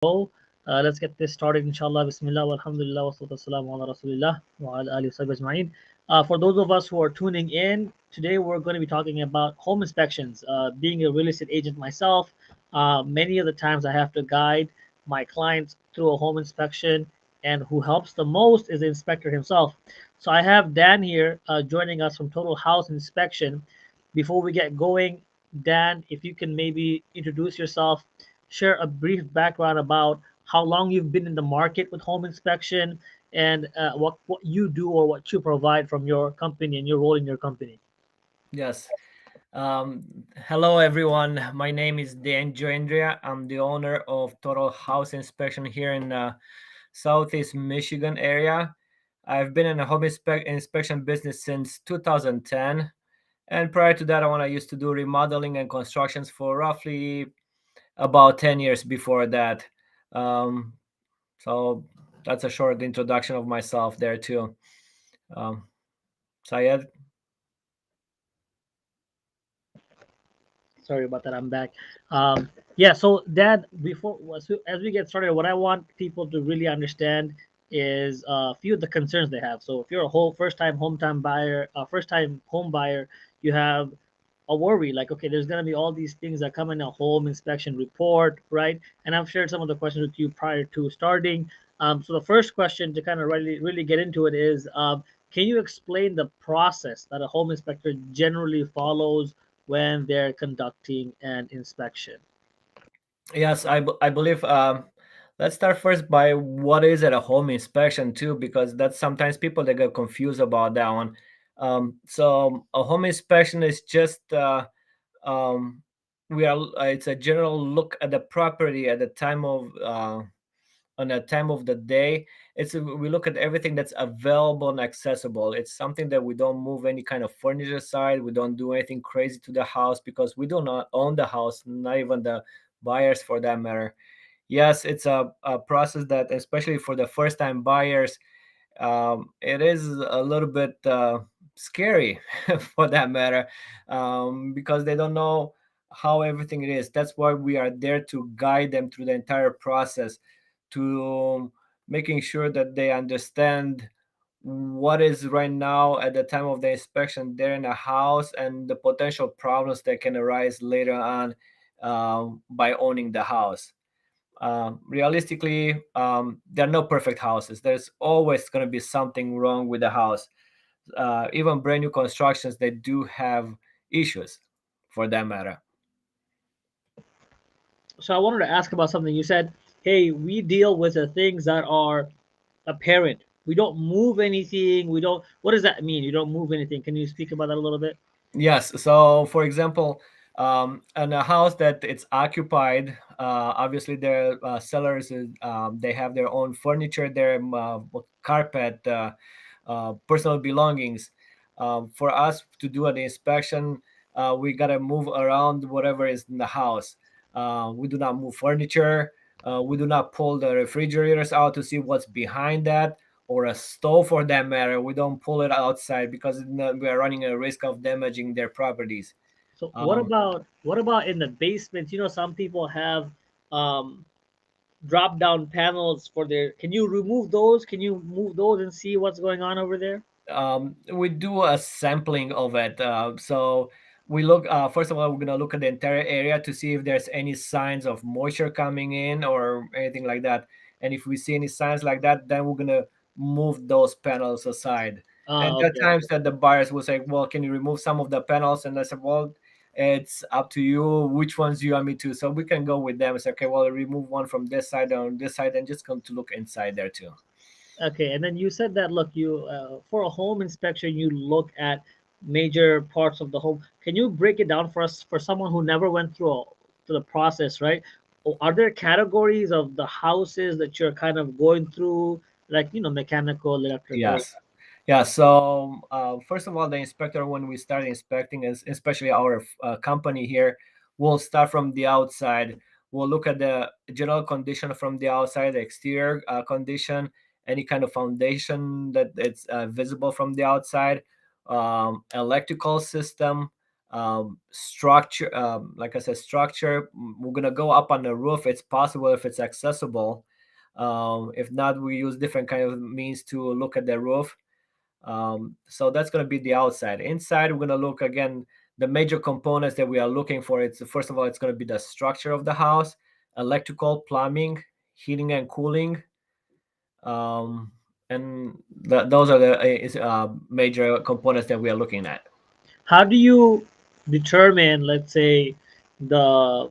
go. Let's get this started, inshallah. Bismillah, walhamdulillah, wa salatu wassalamu ala rasulillah, wa ala alihi wa sahbihi ajma'in. For those of us who are tuning in, today we're going to be talking about home inspections. Being a real estate agent myself, many of the times I have to guide my clients through a home inspection, and who helps the most is the inspector himself. So I have Dan here joining us from Total House Inspection. Before we get going, Dan, if you can maybe introduce yourself, share a brief background about how long you've been in the market with home inspection, and what you do or what you provide from your company and your role in your company. Yes. Hello, everyone. My name is Dan Joindria. I'm the owner of Total House Inspection here in the Southeast Michigan area. I've been in the home inspection business since 2010. And prior to that, I used to do remodeling and constructions for roughly about 10 years before that. Um, so that's a short introduction of myself there, too. Um, Syed? Sorry about that. I'm back. Yeah. So, Dad, as we get started, what I want people to really understand is a few of the concerns they have. So, if you're a whole first-time home-time buyer, first-time home buyer, you have a worry like, okay, there's gonna be all these things that come in a home inspection report, right? And I've shared some of the questions with you prior to starting. So the first question to kind of really get into it is, can you explain the process that a home inspector generally follows when they're conducting an inspection? Yes, I believe. Let's start first by what is it a home inspection too, because that's sometimes people they get confused about that one. So a home inspection is just um, it's a general look at the property at the time of on the time of the day. We look at everything that's available and accessible. It's something that we don't move any kind of furniture aside. We don't do anything crazy to the house because we do not own the house, not even the buyers for that matter. Yes, it's a process that, especially for the first time buyers, it is a little bit scary for that matter, because they don't know how everything it is. That's why we are there to guide them through the entire process, to making sure that they understand what is right now at the time of the inspection there in a house and the potential problems that can arise later on by owning the house. Realistically, there are no perfect houses. There's always going to be something wrong with the house. Even brand new constructions, they do have issues for that matter. So I wanted to ask about something you said. Hey, we deal with the things that are apparent. We don't move anything. We don't. What does that mean? You don't move anything. Can you speak about that a little bit? Yes. So, for example, in a house that it's occupied, obviously their sellers they have their own furniture, their carpet, personal belongings. For us to do an inspection, we gotta move around whatever is in the house. We do not move furniture. We do not pull the refrigerators out to see what's behind that, or a stove for that matter. We don't pull it outside because we are running a risk of damaging their properties. So Um, what about in the basement? You know, some people have um, drop down panels for their. Can you remove those? Can you move those and see what's going on over there? we do a sampling of it. So we look, first of all, we're going to look at the entire area to see if there's any signs of moisture coming in or anything like that. And if we see any signs like that, then we're going to move those panels aside. And there Okay, are times okay. that the buyers will say, well, can you remove some of the panels? And I said, well, it's up to you. Which ones do you want me to? So we can go with them and say, okay, well, remove one from this side on this side and just come to look inside there too. Okay, and then you said that look, you for a home inspection, you look at major parts of the home. Can you break it down for us for someone who never went through the process, right? Are there categories of the houses that you're kind of going through, like mechanical, electrical? Yes. Yeah. So first of all, the inspector, when we start inspecting, is especially our company here, we'll start from the outside. We'll look at the general condition from the outside, the exterior condition, any kind of foundation that it's visible from the outside, electrical system, structure, like I said, structure. We're gonna go up on the roof. It's possible if it's accessible. If not, we use different kind of means to look at the roof. So that's going to be the outside. Inside, we're going to look again the major components that we are looking for. It's first of all, it's going to be the structure of the house, electrical, plumbing, heating and cooling, and those are the major components that we are looking at. How do you determine, let's say, the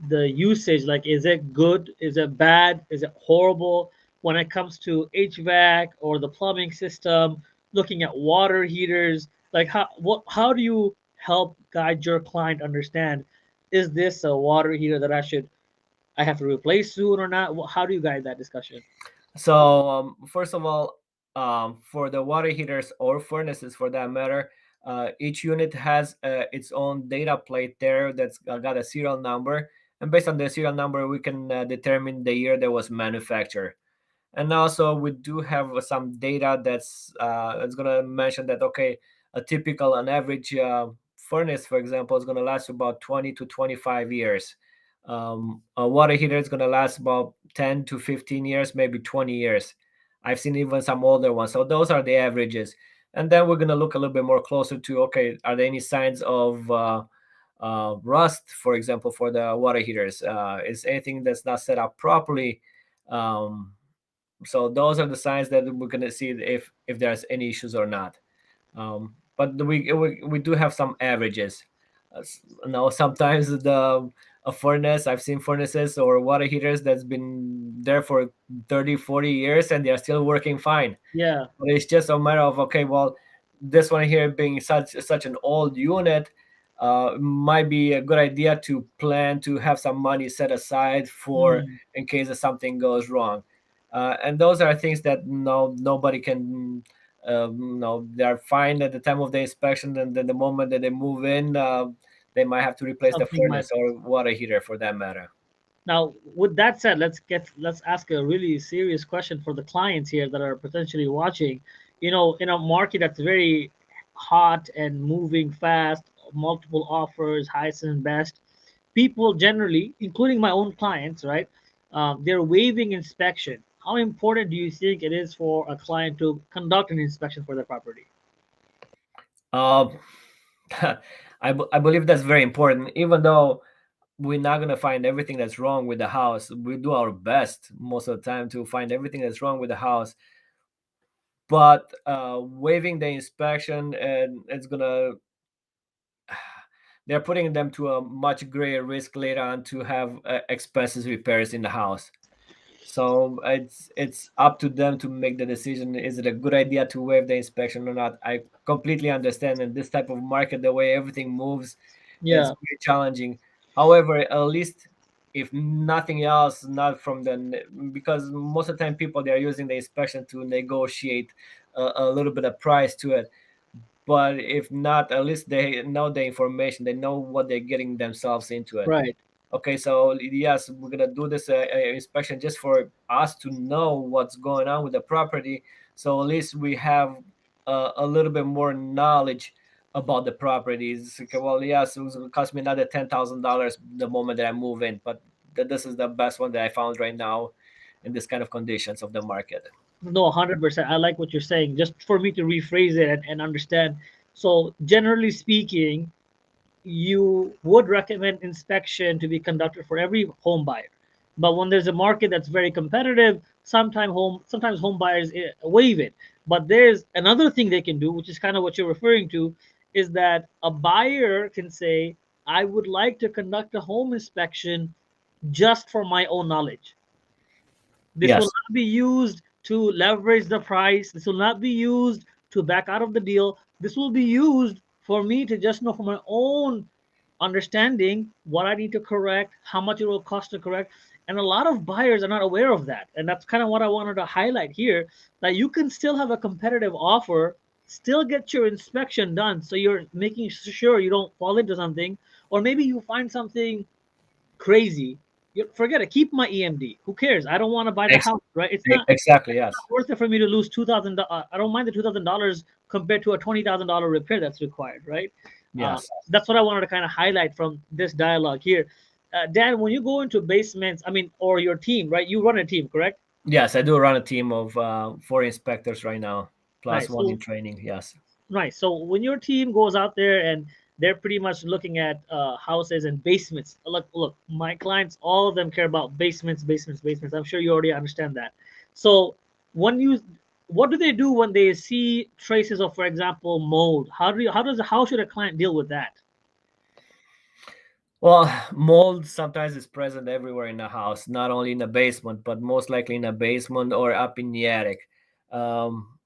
the usage? Like, is it good? Is it bad? Is it horrible when it comes to HVAC or the plumbing system? Looking at water heaters, like how do you help guide your client understand, is this a water heater that I have to replace soon or not? How do you guide that discussion? So first of all, for the water heaters or furnaces, for that matter, each unit has its own data plate there that's got a serial number, and based on the serial number, we can determine the year that was manufactured. And also, we do have some data that's going to mention that okay, a typical, an average furnace, for example, is going to last about 20 to 25 years. A water heater is going to last about 10 to 15 years, maybe 20 years. I've seen even some older ones. So those are the averages. And then we're going to look a little bit more closer to okay, are there any signs of rust, for example, for the water heaters? Is anything that's not set up properly? So those are the signs that we're going to see if there's any issues or not. But we do have some averages. Sometimes the a furnace, I've seen furnaces or water heaters that's been there for 30, 40 years and they're still working fine. Yeah, But it's just a matter of okay, well, this one here being such an old unit, might be a good idea to plan to have some money set aside for mm, in case if something goes wrong. And those are things that nobody can. No, they're fine at the time of the inspection, and then the moment that they move in, they might have to replace the something might. furnace or water heater for that matter. Now, with that said, let's ask a really serious question for the clients here that are potentially watching. In a market that's very hot and moving fast, multiple offers, highest and best, people generally, including my own clients, right? They're waiving inspection. How important do you think it is for a client to conduct an inspection for their property? Um, I believe that's very important, even though we're not going to find everything that's wrong with the house. We do our best most of the time to find everything that's wrong with the house, but waiving the inspection, and it's going to they're putting them to a much greater risk later on to have expenses repairs in the house. So it's up to them to make the decision. Is it a good idea to waive the inspection or not? I completely understand in this type of market, the way everything moves, it's Yeah, very challenging. However, at least if nothing else, not from the because most of the time people they are using the inspection to negotiate a little bit of price to it. But if not, at least they know the information. They know what they're getting themselves into it. right. Okay, so yes, we're gonna do this inspection just for us to know what's going on with the property. So at least we have a little bit more knowledge about the properties. Okay, well, yes, it was gonna cost me another $10,000 the moment that I move in, but this is the best one that I found right now in this kind of conditions of the market. No, 100%. I like what you're saying. Just for me to rephrase it and understand. So, generally speaking, you would recommend inspection to be conducted for every home buyer. But when there's a market that's very competitive, sometimes home buyers waive it. But there's another thing they can do, which is kind of what you're referring to, is that a buyer can say, I would like to conduct a home inspection just for my own knowledge. This will Yes. not be used to leverage the price. This will not be used to back out of the deal. This will be used for me to just know for my own understanding what I need to correct, how much it will cost to correct. And a lot of buyers are not aware of that. And that's kind of what I wanted to highlight here, that you can still have a competitive offer, still get your inspection done. So you're making sure you don't fall into something, or maybe you find something crazy. Forget it. Keep my EMD. Who cares? I don't want to buy the Ex- house, right? It's not exactly. Yes. worth it for me to lose $2,000. I don't mind the $2,000 compared to a $20,000 repair that's required, right? Yes. That's what I wanted to kind of highlight from this dialogue here. Dan, when you go into basements, I mean, or your team, right? You run a team, correct? Yes, I do run a team of 4 inspectors right now, plus Nice. one in So training. Yes. nice. So when your team goes out there and they're pretty much looking at houses and basements. Look, my clients, all of them care about basements, basements, basements. I'm sure you already understand that. So when you, what do they do when they see traces of, for example, mold? How should a client deal with that? Well, mold sometimes is present everywhere in the house, not only in the basement, but most likely in the basement or up in the attic.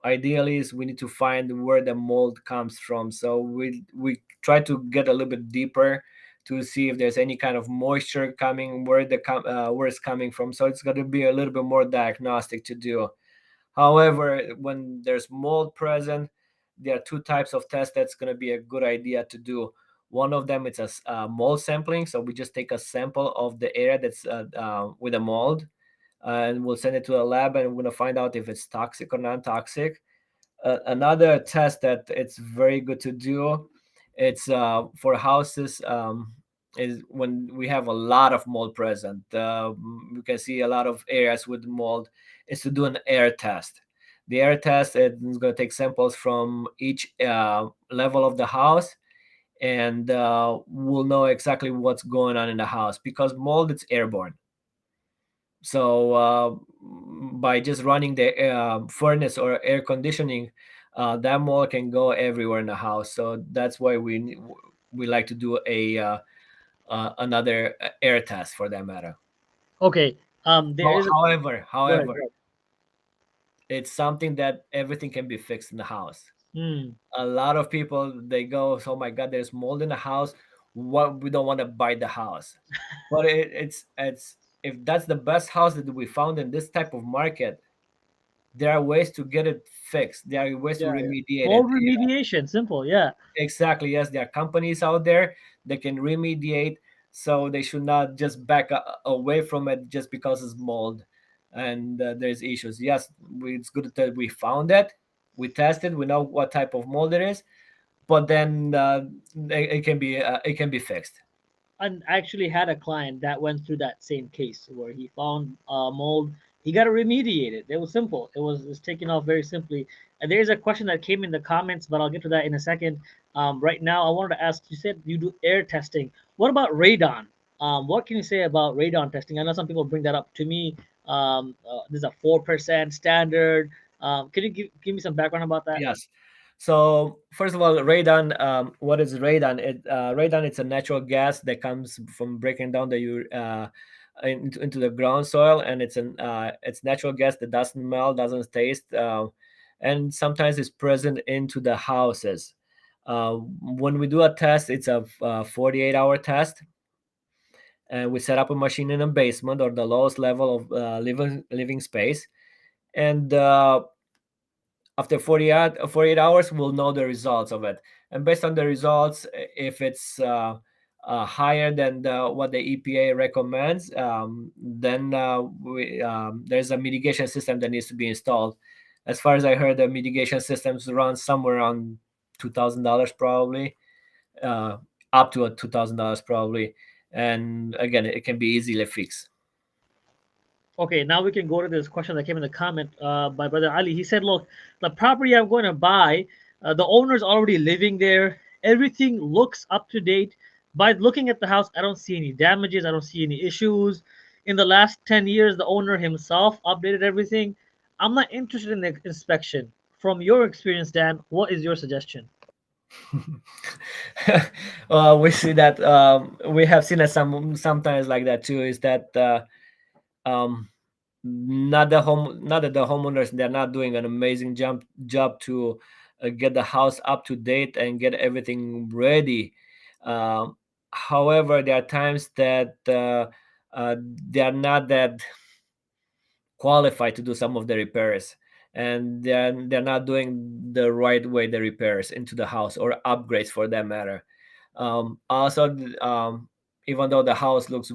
Ideally, is we need to find where the mold comes from. So we try to get a little bit deeper to see if there's any kind of moisture coming, where it's coming from. So it's going to be a little bit more diagnostic to do. However, when there's mold present, there are two types of tests that's going to be a good idea to do. One of them is mold sampling. So we just take a sample of the area that's with a mold, and we'll send it to a lab, and we're going to find out if it's toxic or non-toxic. Another test that it's very good to do, it's for houses, is when we have a lot of mold present. We can see a lot of areas with mold, is to do an air test. The air test is going to take samples from each level of the house, and we'll know exactly what's going on in the house, because mold, it's airborne. So by just running the furnace or air conditioning, that mold can go everywhere in the house. So that's why we like to do a another air test for that matter. Okay. There is a go ahead. However, Go ahead. it's something that everything can be fixed in the house. Hmm. A lot of people, they go, oh my god, there's mold in the house, what, we don't want to buy the house. But it's if that's the best house that we found in this type of market, there are ways to get it fixed. There are ways to Yeah, yeah. remediate it. Mold remediation, simple. Yeah. Exactly. Yes, there are companies out there that can remediate. So they should not just away from it just because it's mold and there's issues. Yes, it's good that we found it. We tested. We know what type of mold it is, but then it can be fixed. I actually had a client that went through that same case where he found mold. He got to remediate it. It was simple. It was taken off very simply. And there's a question that came in the comments, but I'll get to that in a second. Right now, I wanted to ask. You said you do air testing. What about radon? What can you say about radon testing? I know some people bring that up to me. There's a 4% standard. Can you give me some background about that? Yes. So first of all, radon. What is radon? Radon. It's a natural gas that comes from breaking down into the ground soil, and it's natural gas that doesn't smell, doesn't taste, and sometimes it's present into the houses. When we do a test, it's a 48-hour test, and we set up a machine in a basement or the lowest level of living space, and after 48 hours we'll know the results of it, and based on the results, if it's higher than what the EPA recommends, then there's a mitigation system that needs to be installed. As far as I heard, the mitigation systems run somewhere around $2,000 probably, uh, up to $2,000 probably, and again, it can be easily fixed. Okay, now we can go to this question that came in the comment by Brother Ali. He said, "Look, the property I'm going to buy, the owner's already living there. Everything looks up to date. By looking at the house, I don't see any damages. I don't see any issues. In the last 10 years, the owner himself updated everything. I'm not interested in the inspection. From your experience, Dan, what is your suggestion?" We see that, we have seen it sometimes like that too. Is that um, not that the homeowners, they're not doing an amazing job to get the house up to date and get everything ready. Um, However, there are times that they are not that qualified to do some of the repairs, and they're not doing the right way the repairs into the house or upgrades for that matter. Also, even though the house looks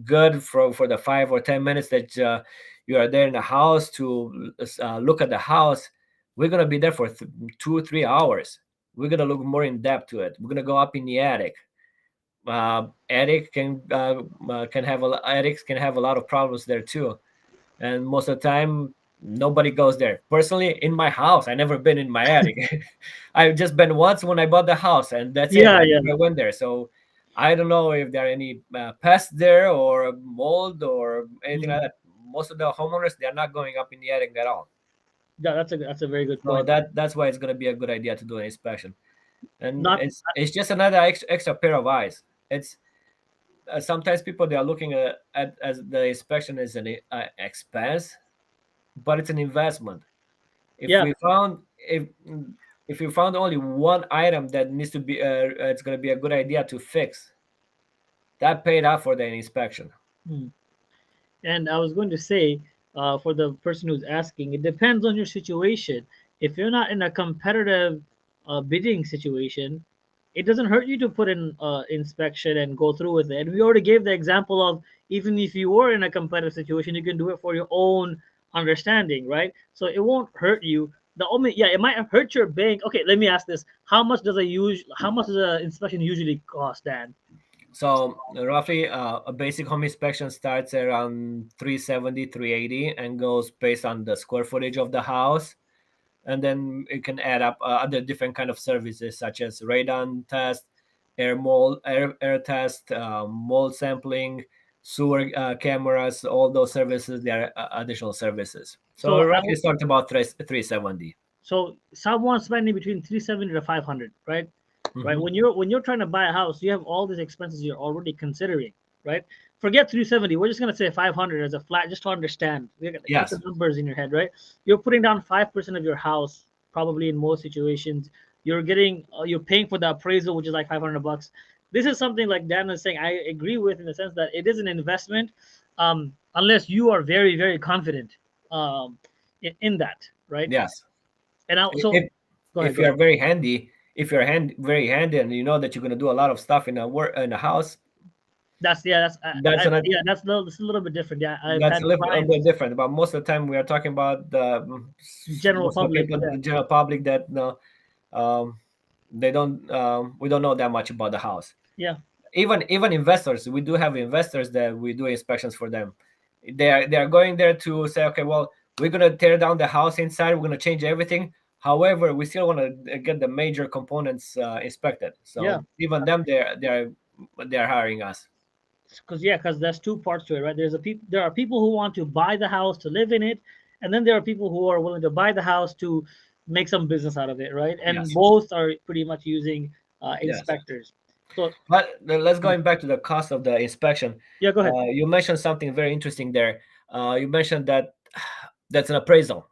good for the 5 or 10 minutes that you are there in the house to look at the house, we're gonna be there for 2 or 3 hours. we're gonna look more in depth to it. We're gonna go up in the attic. Attics can have a lot of problems there too, and most of the time nobody goes there. Personally, in my house, I never been in my attic. I've just been once when I bought the house, and that's it. Yeah, I yeah. never went there, so I don't know if there are any pests there or mold or anything like Mhm. that. Most of the homeowners, they're not going up in the attic at all. Yeah, that's a very good So point. that's why it's going to be a good idea to do an inspection, and Not it's just another extra pair of eyes. It's sometimes people they are looking at as the inspection as an expense, but it's an investment. If yeah. we found if we found only one item that needs to be it's going to be a good idea to fix, that paid off for the inspection. Hmm. And I was going to say, for the person who's asking, it depends on your situation. If you're not in a competitive bidding situation, it doesn't hurt you to put in inspection and go through with it. And we already gave the example of even if you were in a competitive situation, you can do it for your own understanding, right? So it won't hurt you. The only yeah, it might hurt your bank. Okay, let me ask this: How much does an inspection usually cost, Dan? So roughly a basic home inspection starts around 370, 380, and goes based on the square footage of the house, and then it can add up other different kind of services such as radon test, air test, mold sampling, sewer cameras. All those services, they are additional services. So So roughly start about 370. So someone spending between 370 to 500, right? Right. Hmm. When you're trying to buy a house, you have all these expenses you're already considering, right? Forget 370. We're just gonna say 500 as a flat, just to understand. We gotta keep the Yes. numbers in your head, right? You're putting down 5% of your house, probably in most situations. You're paying for the appraisal, which is like 500 bucks. This is something like Dan is saying. I agree with in the sense that it is an investment, unless you are very very confident um, in that, right? Yes. And I so If go ahead, if go you're ahead. very handy, if you're very handy, and you know that you're going to do a lot of stuff in a work in a house, That's yeah, that's that's an yeah, that's a little bit different. Yeah, I've that's had a bit clients, different. But most of the time, we are talking about the general most of the public. people, Yeah, the general public, that um, they don't. We don't know that much about the house. yeah, Even investors, we do have investors that we do inspections for them. They are going there to say, okay, well, we're gonna tear down the house inside. We're gonna change everything. However, we still want to get the major components inspected. yeah. So even them, they're hiring us. Because there's two parts to it, right? There are people who want to buy the house to live in it, and then there are people who are willing to buy the house to make some business out of it, right? And Yes, both are pretty much using yes. inspectors. So But let's going back to the cost of the inspection. yeah, go ahead. You mentioned something very interesting there. You mentioned that that's an appraisal.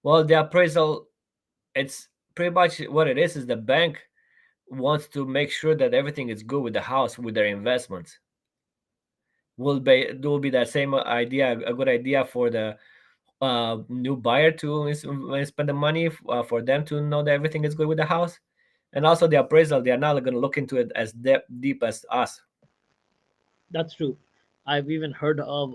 Well, the appraisal, it's pretty much what it is the bank wants to make sure that everything is good with the house with their investments. Will be that same idea a good idea for the new buyer to spend the money for them to know that everything is good with the house, and also the appraisal, they are not going to look into it as deep as us. That's true. I've even heard of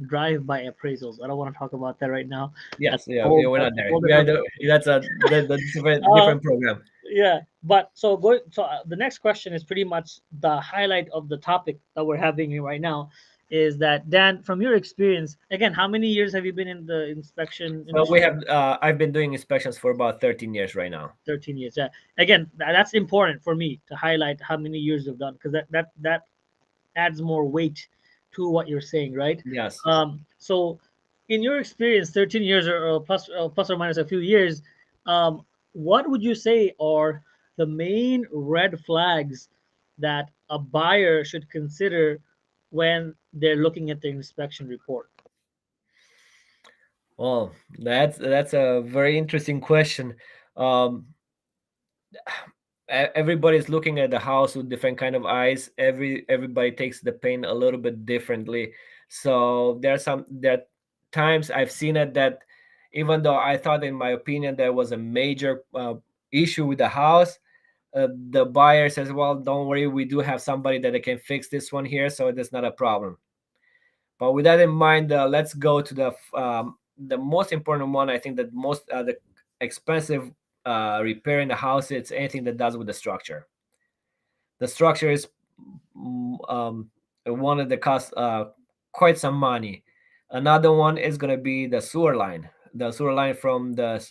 drive-by appraisals. I don't want to talk about that right now. Yes, yeah, we're That's not a there. whole We are different. that's the Uh, different program. yeah, but the next question is pretty much the highlight of the topic that we're having here right now. Is that Dan, from your experience, again, how many years have you been in the inspection So we industry? have I've been doing inspections for about 13 years right now. 13 years. Yeah. Again, that's important for me to highlight how many years you've done because that adds more weight to what you're saying, right? Yes. So, in your experience, 13 years or plus or minus a few years, what would you say are the main red flags that a buyer should consider when they're looking at the inspection report? Well, that's a very interesting question. um Everybody's looking at the house with different kind of eyes. Everybody takes the pain a little bit differently. So there are times I've seen it that even though I thought in my opinion there was a major issue with the house, the buyer says, well, don't worry, we do have somebody that can fix this one here, so that's not a problem. But with that in mind, let's go to the most important one. I think that most the expensive repairing the house, it's anything that does with the structure. The structure is one of the cost quite some money. Another one is going to be the sewer line from the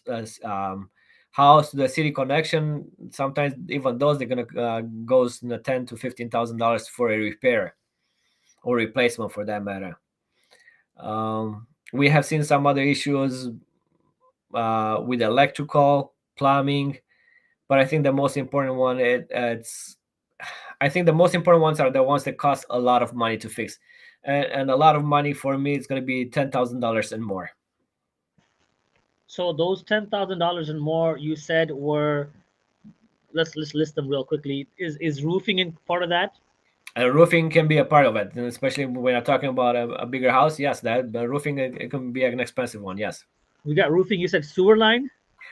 house to the city connection. Sometimes even those they're going to goes in the $10,000 to $15,000 for a repair or replacement for that matter. We have seen some other issues with electrical, plumbing, but I think the most important one it's I think the most important ones are the ones that cost a lot of money to fix, and a lot of money for me it's going to be $10,000 and more. So those $10,000 and more you said were, let's list them real quickly. Is roofing in part of that? Roofing can be a part of it, and especially when you're talking about a bigger house. Yes, that the roofing it can be an expensive one. Yes, We got roofing. You said sewer line.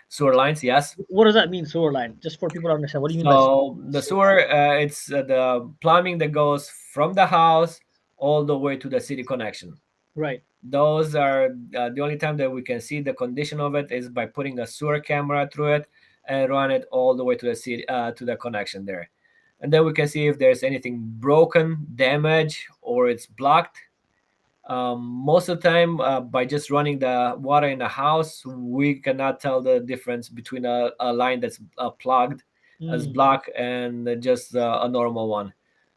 sewer lines. Yes. What does that mean, sewer line? Just for people to understand, what do you mean by So the sewer, it's the plumbing that goes from the house all the way to the city connection. right? Those are the only time that we can see the condition of it is by putting a sewer camera through it and run it all the way to the city to the connection there, and then we can see if there's anything broken, damaged, or it's blocked. Most of the time, by just running the water in the house, we cannot tell the difference between a line that's plugged as Mm. block and just a normal one.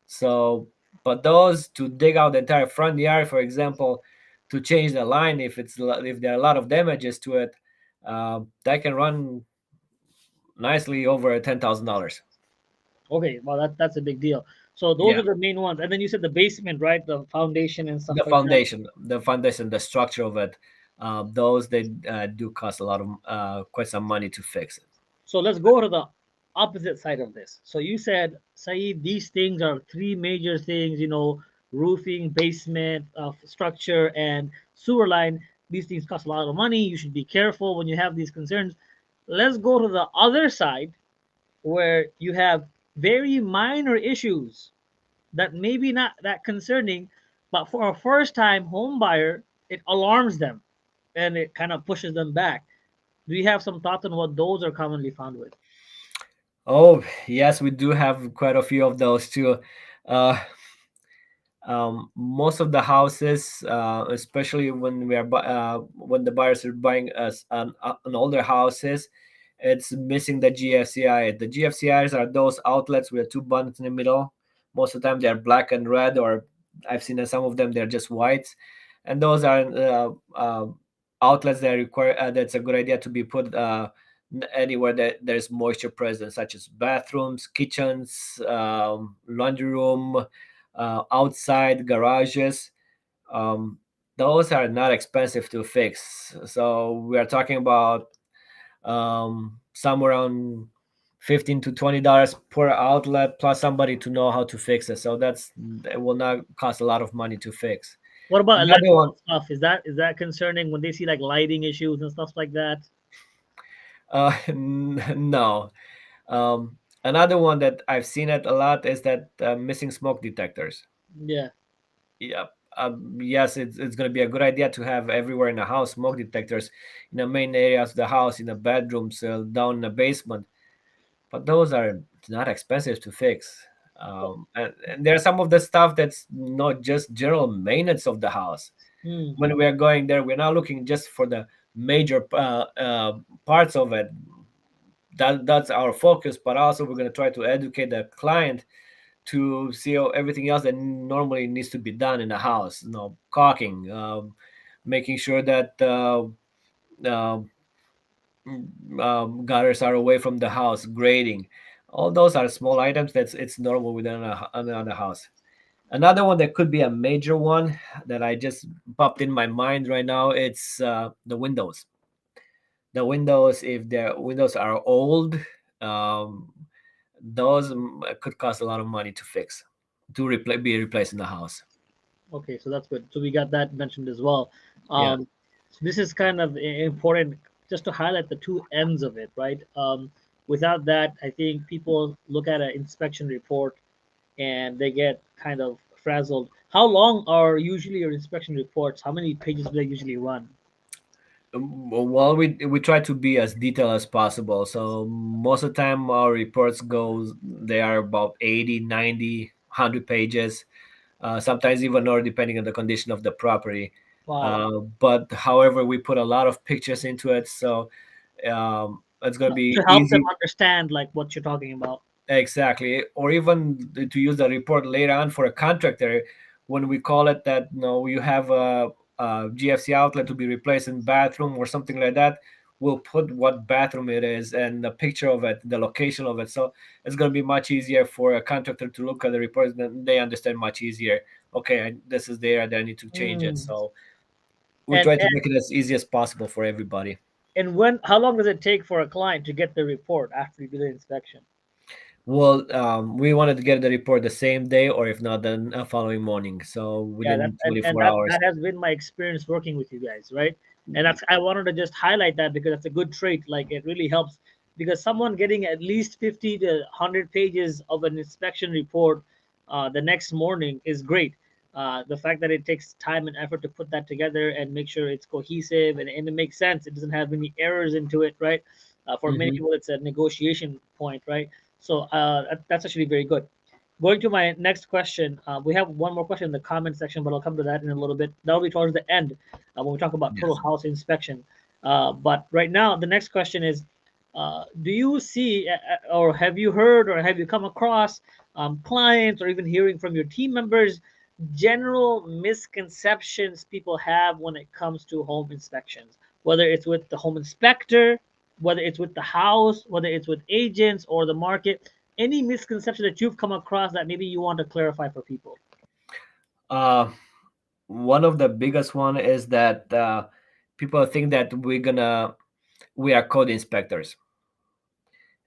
So, but those to dig out the entire front yard, for example, to change the line if there are a lot of damages to it, that can run nicely over $10,000. Okay, well that's a big deal. So those Yeah. are the main ones, and then you said the basement, right? The foundation and stuff the like that. foundation the structure of it, those they do cost a lot of quite some money to fix it. So let's go to the opposite side of this. So you said, Saeed, these things are three major things, roofing, basement, structure, and sewer line. These things cost a lot of money. You should be careful when you have these concerns. Let's go to the other side where you have very minor issues that maybe not that concerning, but for a first time home buyer, it alarms them and it kind of pushes them back. Do you have some thoughts on what those are commonly found with? Oh yes, we do have quite a few of those too. uh, Most of the houses, especially when when the buyers are buying us an older houses, it's missing the GFCI. The GFCIs are those outlets with two buttons in the middle. Most of the time they're black and red, or I've seen that some of them they're just white, and those are outlets that require. That's a good idea to be put anywhere that there's moisture present, such as bathrooms, kitchens, laundry room, outside garages. Um, those are not expensive to fix. So we are talking about somewhere around $15 to $20 per outlet, plus somebody to know how to fix it. So it will not cost a lot of money to fix. What about Another one, electrical stuff? Is that concerning when they see like lighting issues and stuff like that? no. Another one that I've seen it a lot is that missing smoke detectors. Yeah. Yeah. Yes, it's going to be a good idea to have everywhere in the house smoke detectors in the main areas of the house, in the bedrooms, down in the basement. But those are not expensive to fix. And there's some of the stuff that's not just general maintenance of the house. Hmm. When we are going there, we're not looking just for the major parts of it. That's our focus, but also we're going to try to educate the client to see everything else that normally needs to be done in the house. Caulking, making sure that uh, gutters are away from the house, grading. All those are small items that's it's normal within another house. Another one that could be a major one that I just popped in my mind right now, it's the windows. The windows, if the windows are old, um, those could cost a lot of money to fix, to be replaced in the house. Okay, so that's good. So we got that mentioned as well. Yeah. So this is kind of important just to highlight the two ends of it, right? Without that, I think people look at an inspection report and they get kind of frazzled. How long are usually your inspection reports? How many pages do they usually run? Well, we try to be as detailed as possible. So most of the time our reports goes they are about 80, 90, 100 pages, sometimes even more depending on the condition of the property. Wow. But however, we put a lot of pictures into it, so it's going to To be help them easy. understand like what you're talking about. Exactly, or even to use the report later on for a contractor, when we call it that, you have a GFC outlet to be replaced in bathroom or something like that, we'll put what bathroom it is and a picture of it, the location of it. So it's going to be much easier for a contractor to look at the report, and they understand much easier. Okay, this is there, then I need to change it. Mm. So we And, try to and make it as easy as possible for everybody. and when how long does it take for a client to get the report after you do the inspection? Well, we wanted to get the report the same day, or if not, then following morning. So Yeah, that within and 24 that hours. that has been my experience working with you guys, right? And that's I wanted to just highlight that because that's a good trait. Like it really helps because someone getting at least 50 to 100 pages of an inspection report the next morning is great. The fact that it takes time and effort to put that together and make sure it's cohesive and it makes sense. It doesn't have any errors into it, right? For many Hmm. people, it's a negotiation point, right? So that's actually very good. Going to my next question, we have one more question in the comment section, but I'll come to that in a little bit. That'll be towards the end when we talk about total Yes. house inspection. But right now, the next question is, do you see or have you heard or have you come across clients or even hearing from your team members general misconceptions people have when it comes to home inspections, whether it's with the home inspector, whether it's with the house, whether it's with agents or the market? Any misconception that you've come across that maybe you want to clarify for people? Uh, One of the biggest one is that people think that we are code inspectors,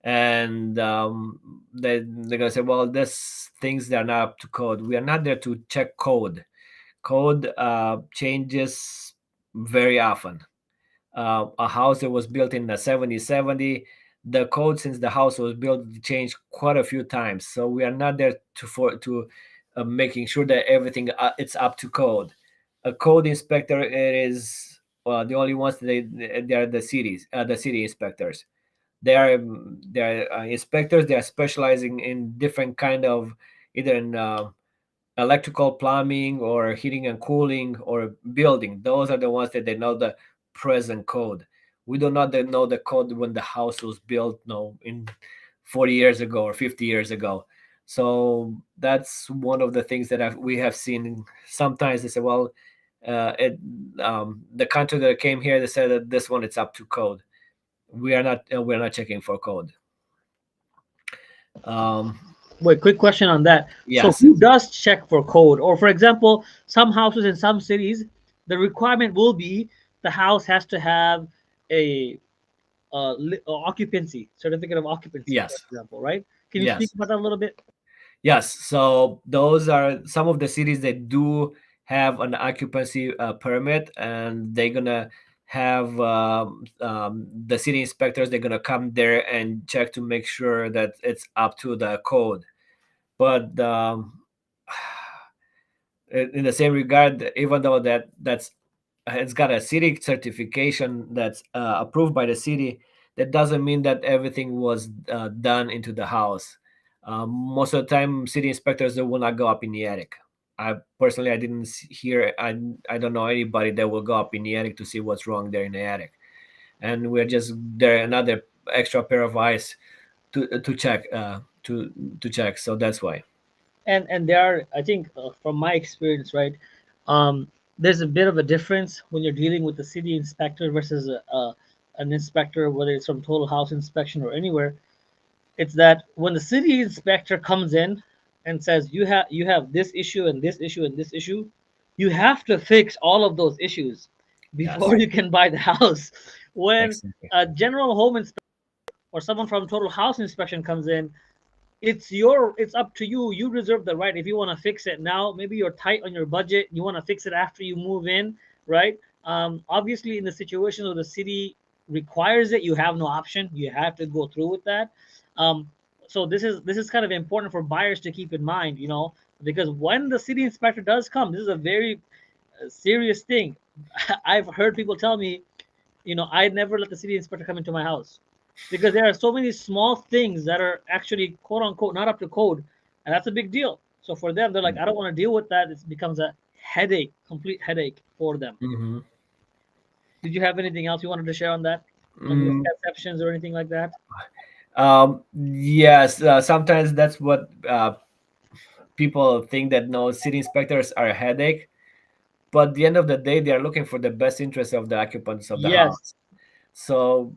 and they're gonna say, well, this things that are not up to code. We are not there to check code. Code changes very often. A house that was built in the 70, the code since the house was built changed quite a few times. So we are not there to making sure that everything it's up to code. A code inspector, it is the only ones they are the city inspectors. They are inspectors. They are specializing in different kind of, either in electrical, plumbing, or heating and cooling, or building. Those are the ones that they know the present code. We do not know the code when the house was built, no, in 40 years ago or 50 years ago. So that's one of the things that we have seen. Sometimes they say, well, the contractor that came here, they said that this one it's up to code. We're not checking for code. um Wait, quick question on that. So, yes. who does check for code? Or, for example, some houses in some cities, the requirement will be the house has to have a, occupancy certificate of occupancy, for Yes. example, right? Can you speak Yes. about that a little bit? Yes, so those are some of the cities that do have an occupancy permit, and they're gonna have the city inspectors. They're gonna come there and check to make sure that it's up to the code. But in the same regard, even though that's it's got a city certification that's approved by the city, that doesn't mean that everything was done into the house. Most of the time, city inspectors, they will not go up in the attic. I personally, I didn't hear. I don't know anybody that will go up in the attic to see what's wrong there in the attic. And we're just there another extra pair of eyes to check to check. So that's why. And there are, I think, from my experience, right, there's a bit of a difference when you're dealing with the city inspector versus an inspector, whether it's from total house inspection or anywhere. It's that when the city inspector comes in and says you have this issue and this issue and this issue, you have to fix all of those issues before Yes, you can buy the house. When exactly. a general home inspector or someone from total house inspection comes in, it's up to you. You reserve the right if you want to fix it now. Maybe you're tight on your budget, you want to fix it after you move in, right? Obviously, in the situation where the city requires it, you have no option, you have to go through with that. um, so this is kind of important for buyers to keep in mind, because when the city inspector does come, this is a very serious thing. I've heard people tell me I never let the city inspector come into my house because there are so many small things that are actually quote unquote not up to code, and that's a big deal. So for them, they're like, I don't want to deal with that. It becomes a headache, complete headache for them. Mm-hmm. Did you have anything else you wanted to share on that, like Mm, misconceptions or anything like that? yes, sometimes that's what people think, that no, city inspectors are a headache, but at the end of the day, they are looking for the best interest of the occupants of the Yes. house. So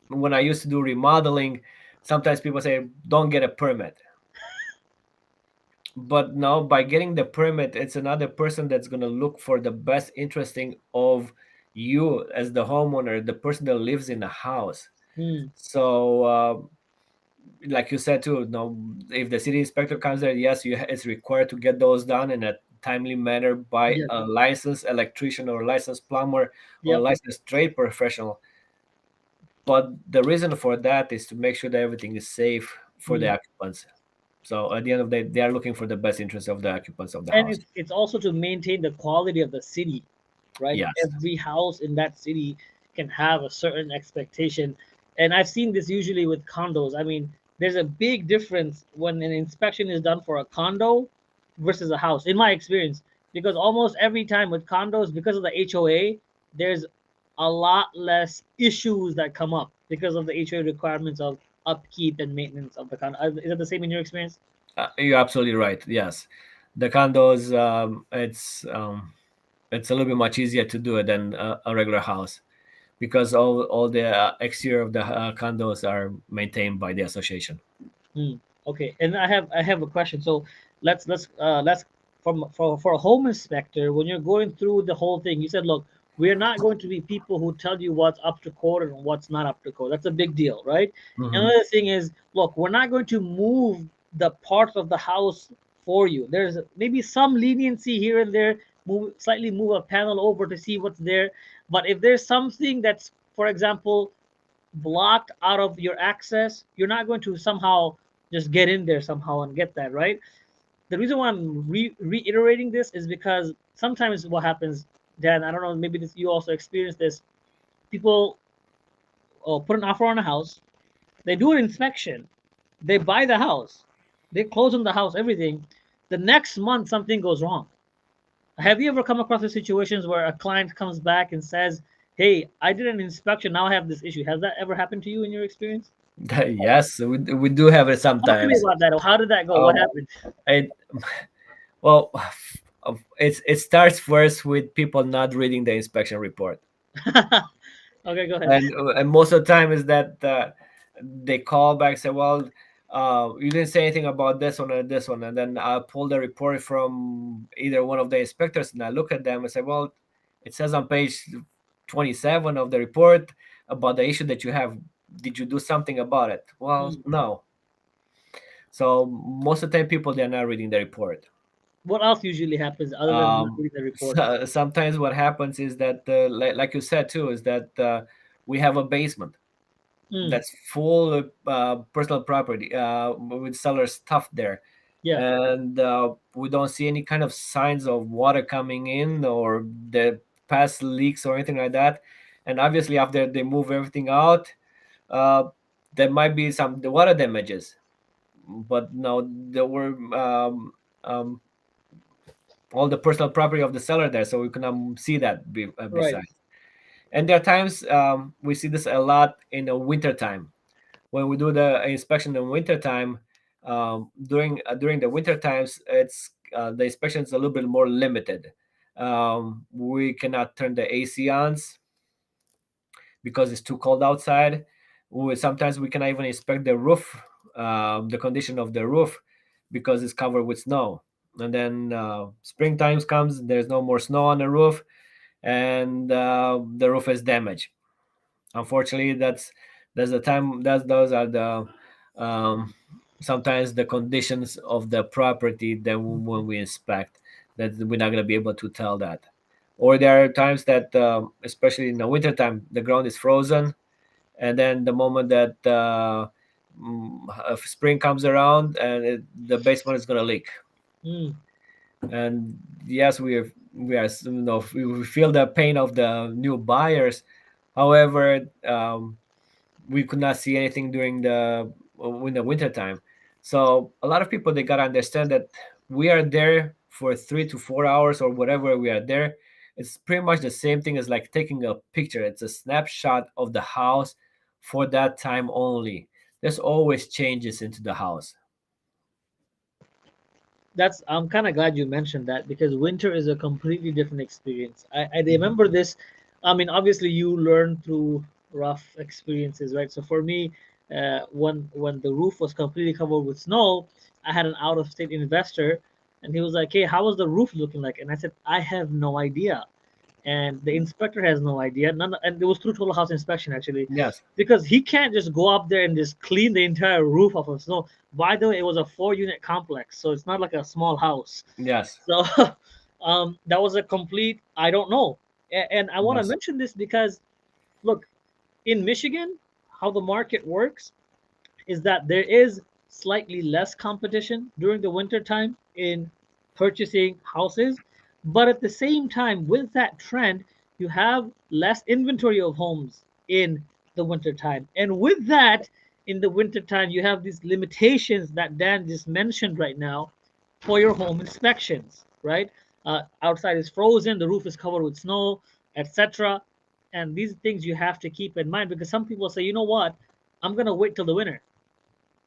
when I used to do remodeling, sometimes people say, don't get a permit. But now, by getting the permit, it's another person that's going to look for the best interesting of you as the homeowner, the person that lives in the house. Hmm. So like you said too, no, if the city inspector comes there, yes, it's required to get those done in a timely manner by Yep. a licensed electrician or licensed plumber or Yep. licensed trade professional. But the reason for that is to make sure that everything is safe for the Hmm. occupants. So at the end of the day, they are looking for the best interest of the occupants of the And house. it's also to maintain the quality of the city, right? Yes. Every house in that city can have a certain expectation. And I've seen this usually with condos. I mean, there's a big difference when an inspection is done for a condo versus a house, in my experience, because almost every time with condos, because of the HOA, there's a lot less issues that come up because of the HOA requirements of upkeep and maintenance of the condo. Is that the same in your experience? You're absolutely right. Yes, the condos, it's a little bit much easier to do it than a regular house, because all the exterior of the condos are maintained by the association. Hmm. Okay, and I have a question. So let's for a home inspector, when you're going through the whole thing, you said, look, we're not going to be people who tell you what's up to code and what's not up to code. That's a big deal, right? Hmm. Another thing is, look, we're not going to move the parts of the house for you. There's maybe some leniency here and there, slightly move a panel over to see what's there. But if there's something that's, for example, blocked out of your access, you're not going to somehow just get in there somehow and get that, right? The reason why I'm reiterating this is because sometimes what happens, Dan, I don't know, maybe you also experience this. People put an offer on a house, they do an inspection, they buy the house, they close on the house, everything. The next month, something goes wrong. Have you ever come across the situations where a client comes back and says, "Hey, I did an inspection. Now I have this issue." Has that ever happened to you in your experience? Yes, we do have it Talk to me sometimes. about that. How did that go? What Um, happened? it well, it starts first with people not reading the inspection report, Okay, go ahead. and most of the time is that they call back, say, well, you didn't say anything about this one or this one, and then I pull the report from either one of the inspectors, and I look at them and say, well, it says on page 27 of the report about the issue that you have. Did you do something about it? Well, Hmm. no. So most of the time, people, they're not reading the report. What else usually happens other than not um reading the report? Sometimes what happens is that like you said too, is that we have a basement Hmm. that's full of personal property with seller stuff there, Yeah. and we don't see any kind of signs of water coming in or the past leaks or anything like that. And obviously after they move everything out, uh, there might be some the water damages, but no, there were um, all the personal property of the seller there, so we can see that Right. besides. And there are times we see this a lot in the winter time when we do the inspection in winter time. During the winter times, it's the inspection is a little bit more limited. We cannot turn the AC on because it's too cold outside. Sometimes we cannot even inspect the roof, the condition of the roof, because it's covered with snow. And then springtime comes, there's no more snow on the roof, and the roof is damaged. Unfortunately, that's the time. Those are the um, sometimes the conditions of the property that when we inspect, that we're not going to be able to tell that. Or there are times that, especially in the wintertime, the ground is frozen, and then the moment that spring comes around, and the basement is going to leak. Hmm. And yes, we have. yes, we feel the pain of the new buyers. However, we could not see anything during the in the winter time. So a lot of people, they gotta understand that we are there for 3 to 4 hours or whatever we are there. It's pretty much the same thing as like taking a picture. It's a snapshot of the house for that time only. There's always changes into the house. That's I'm kind of glad you mentioned that because winter is a completely different experience. I remember this. I mean, obviously you learn through rough experiences, right? So for me, when the roof was completely covered with snow, I had an out of state investor, and he was like, "Hey, how was the roof looking like?" And I said, "I have no idea." And the inspector has no idea. And it was through total house inspection actually, Yes, because he can't just go up there and just clean the entire roof off of snow. By the way, it was a 4 unit complex, so it's not like a small house. yes, So that was a complete I don't know. And I want to yes. mention this because look, in Michigan, how the market works is that there is slightly less competition during the winter time in purchasing houses, but at the same time with that trend you have less inventory of homes in the winter time, and with that in the winter time you have these limitations that Dan just mentioned right now for your home inspections, right? Outside is frozen, the roof is covered with snow, etc. And these things you have to keep in mind because some people say, you know what, I'm gonna wait till the winter.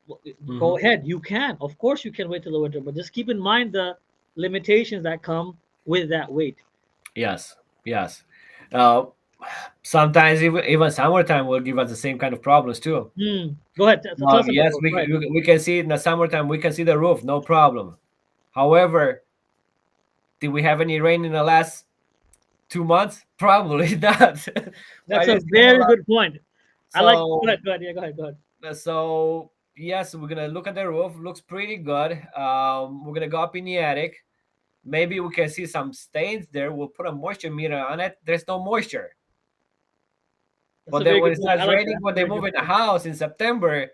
Well, go Hmm. ahead, you can. Of course, you can wait till the winter, but just keep in mind the limitations that come with that wait. Yes, yes. Uh, Sometimes even summertime will give us the same kind of problems too. Go ahead. So tell us about Yes, those. Go we, ahead. we can see in the summertime, we can see the roof, no problem. However, did we have any rain in the last 2 months? Probably not. I That's a didn't see a very lot. good point. I like. Go So, ahead. Go ahead. Yeah. Go ahead. Go ahead. so yes, we're gonna look at the roof. Looks pretty good. We're gonna go up in the attic. Maybe we can see some stains there. We'll put a moisture meter on it. There's no moisture. That's But a then very when good it point. I starts like raining, that. That's when a they very move good in the point. house in September,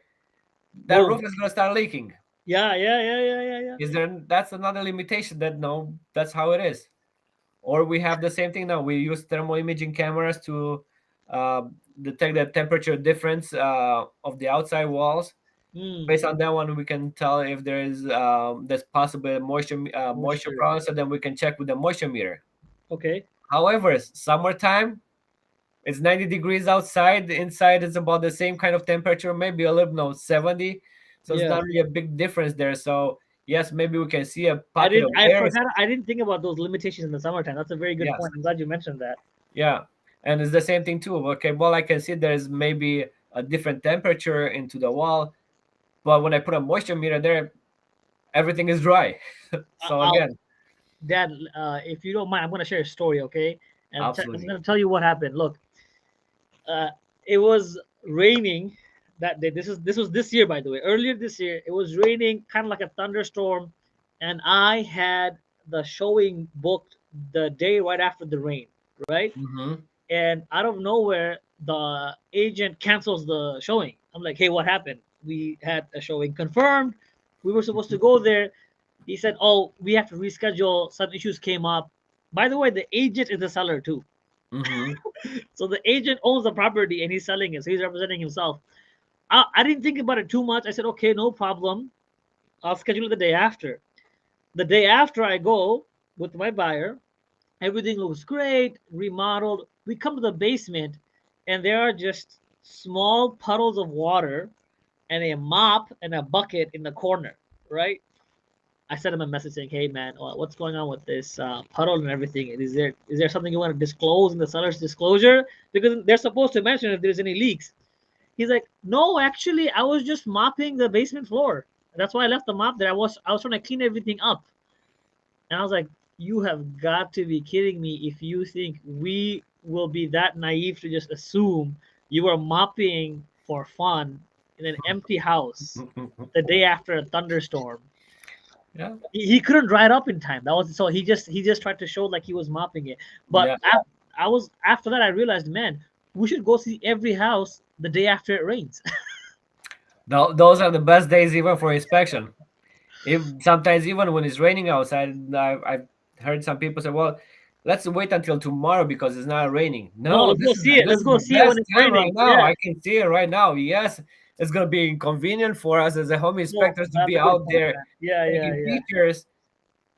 that roof Boom. is gonna start leaking. Yeah. Yeah. Yeah. Yeah. Yeah. Yeah. Is there? That's another limitation. That no, that's how it is. Or we have the same thing now. We use thermal imaging cameras to uh, detect the temperature difference of the outside walls. Hmm. Based on that one, we can tell if there's possible moisture Moisture. problems, and then we can check with the moisture meter. Okay. However, summertime, it's 90 degrees outside. Inside is about the same kind of temperature, maybe a little, no, 70. So it's Yeah. not really a big difference there. So yes, maybe we can see a I pocket didn't. of I air. forgot. I didn't think about those limitations in the summertime. That's a very good Yes, point. I'm glad you mentioned that. yeah, and it's the same thing too. Okay, well, I can see there's maybe a different temperature into the wall, but when I put a moisture meter there, everything is dry. So I'll, again, Dad, if you don't mind, I'm going to share a story, okay? And I'm absolutely. going to tell you what happened. Look, uh, it was raining that day. This was this year, by the way. Earlier this year, it was raining, kind of like a thunderstorm, and I had the showing booked the day right after the rain, right? Hmm. And out of nowhere, the agent cancels the showing. I'm like, hey, what happened? We had a showing confirmed. We were supposed to go there. He said, oh, we have to reschedule. Some issues came up. By the way, the agent is the seller too. Hmm. So the agent owns the property and he's selling it. So he's representing himself. I didn't think about it too much. I said, okay, no problem. I'll schedule it the day after. The day after I go with my buyer, everything looks great, remodeled. We come to the basement and there are just small puddles of water and a mop and a bucket in the corner, right? I sent him a message saying, "Hey man, what's going on with this puddle and everything? Is there something you want to disclose in the seller's disclosure? Because they're supposed to mention if there's any leaks." He's like, "No, actually, I was just mopping the basement floor. That's why I left the mop there. I was trying to clean everything up." And I was like, "You have got to be kidding me if you think we will be that naive to just assume you are mopping for fun in an empty house the day after a thunderstorm." Yeah, He couldn't dry it up in time. That was so he just tried to show like he was mopping it. But yeah. I was after that I realized, man, we should go see every house the day after it rains. Those are the best days even for inspection. If sometimes even when it's raining outside, I've heard some people say, "Well, let's wait until tomorrow because it's not raining. No, No, let's go see it. this Let's is go the see it when best it's time right raining. now. Yeah. I can see it right now. Yes, it's gonna be inconvenient for us as a home No, inspectors to that's be a good out point, there man. Yeah, yeah, taking yeah. pictures,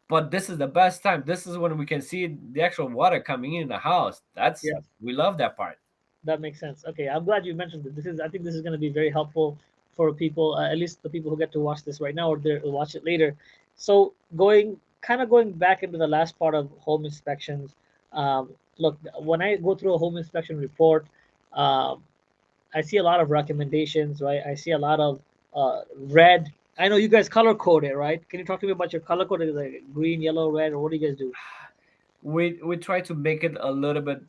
but this is the best time. This is when we can see the actual water coming in the house. That's Yeah. we love that part. That makes sense. Okay, I'm glad you mentioned it. I think this is going to be very helpful for people, at least the people who get to watch this right now or they'll watch it later. So going back into the last part of home inspections. Look, when I go through a home inspection report, um, I see a lot of recommendations, right? I see a lot of red. I know you guys color code it, right? Can you talk to me about your color code? Is it like green, yellow, red, or what do you guys do? We try to make it a little bit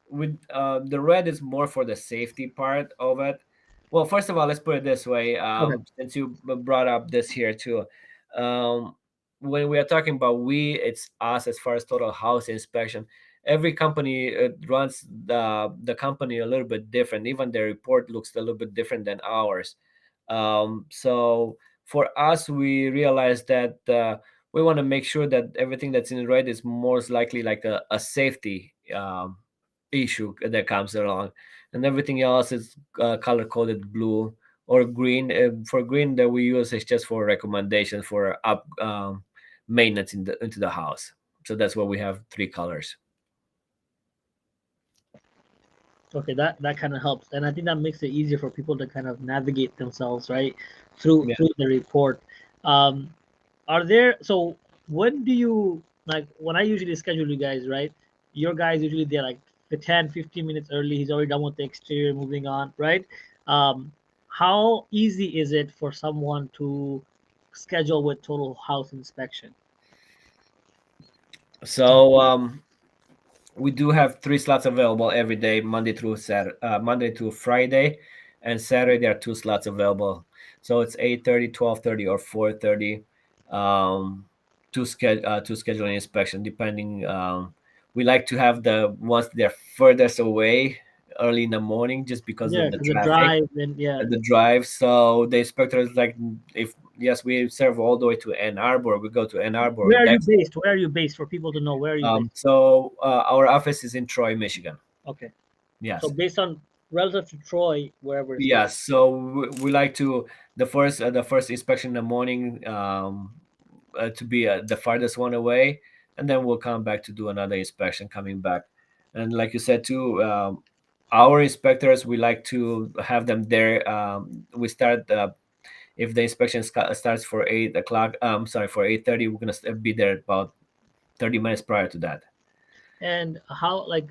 with the red is more for the safety part of it. Well, first of all, let's put it this way. Okay. Since you brought up this here too, um, when we are talking about we, it's us as far as total house inspection. Every company runs the company a little bit different. Even their report looks a little bit different than ours. So for us, we realized that we want to make sure that everything that's in red is most likely like a safety issue that comes along, and everything else is color coded blue or green. For green, that we use is just for recommendation for up maintenance into the house. So that's why we have three colors. Okay, that kind of helps, and I think that makes it easier for people to kind of navigate themselves, right, through the report. Um, are there so when do you like when I usually schedule you guys, right? Your guys usually they're like the 10, 15 minutes early. He's already done with the exterior, moving on, right? Um, how easy is it for someone to schedule with total house inspection? So we do have three slots available every day, Monday through Friday, and Saturday there are two slots available. So it's 8:30, 12:30, or 4:30 to schedule an inspection, depending. We like to have the ones that are furthest away early in the morning, just because Yeah, of the because the traffic drive and yeah, and the drive. So the inspector is like, if yes, we serve all the way to Ann Arbor. We go to Ann Arbor, where are you Dexter. based? Where are you based for people to know where are you based? So our office is in Troy, Michigan. Okay. So Yes, based on relative to Troy, wherever is close. yes. So we like to the first inspection in the morning to be the farthest one away, and then we'll come back to do another inspection coming back. And like you said too, our inspectors we like to have them there. We start if the inspection starts for 8 o'clock. Sorry, for 8:30. We're gonna be there about 30 minutes prior to that. And how, like,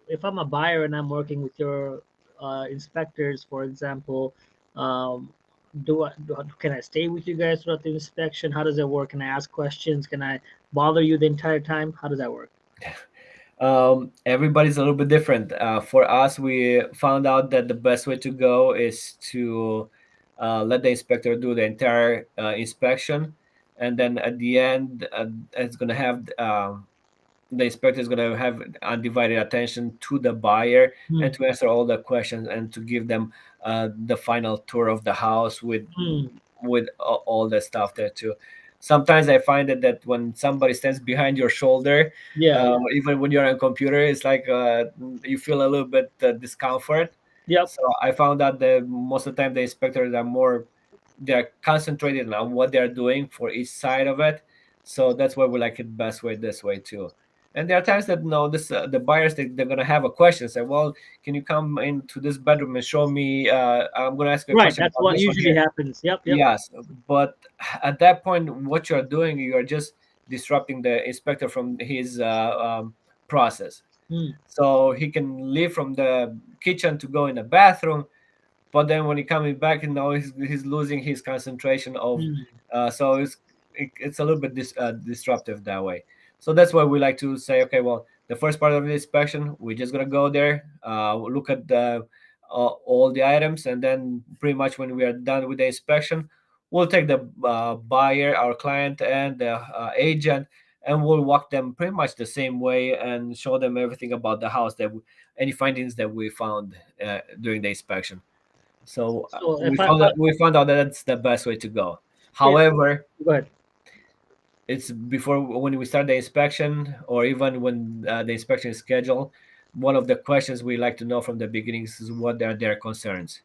if I'm a buyer and I'm working with your inspectors, for example, um, can I stay with you guys throughout the inspection? How does it work? Can I ask questions? Can I bother you the entire time? How does that work? Everybody's a little bit different. For us, we found out that the best way to go is to let the inspector do the entire inspection, and then at the end, it's going to have the inspector is going to have undivided attention to the buyer Hmm. and to answer all the questions and to give them the final tour of the house Hmm. with all the stuff there too. Sometimes I find that when somebody stands behind your shoulder, Yeah, yeah. even when you're on a computer, it's like you feel a little bit discomfort. Yep. So I found out that most of the time the inspectors are more they're concentrated on what they're doing for each side of it. So that's why we like it best way this way too. And there are times that no, this the buyers they're gonna have a question. Say, well, can you come into this bedroom and show me? I'm gonna ask you a Right. question That's about what this one usually here. happens. Yep. Yep. Yes, but at that point, what you're doing, you are just disrupting the inspector from his process. Hmm. So he can leave from the kitchen to go in the bathroom, but then when he coming back, he's losing his concentration of. Hmm. So it's a little bit disruptive that way. So that's why we like to say, okay, well, the first part of the inspection, we're just gonna go there, look at all the items, and then pretty much when we are done with the inspection, we'll take the buyer, our client, and the agent, and we'll walk them pretty much the same way and show them everything about the house any findings that we found during the inspection. So So if I we found out that that's the best way to go. if However, go ahead. it's before when we start the inspection, or even when the inspection is scheduled. One of the questions we like to know from the beginning is what are their concerns.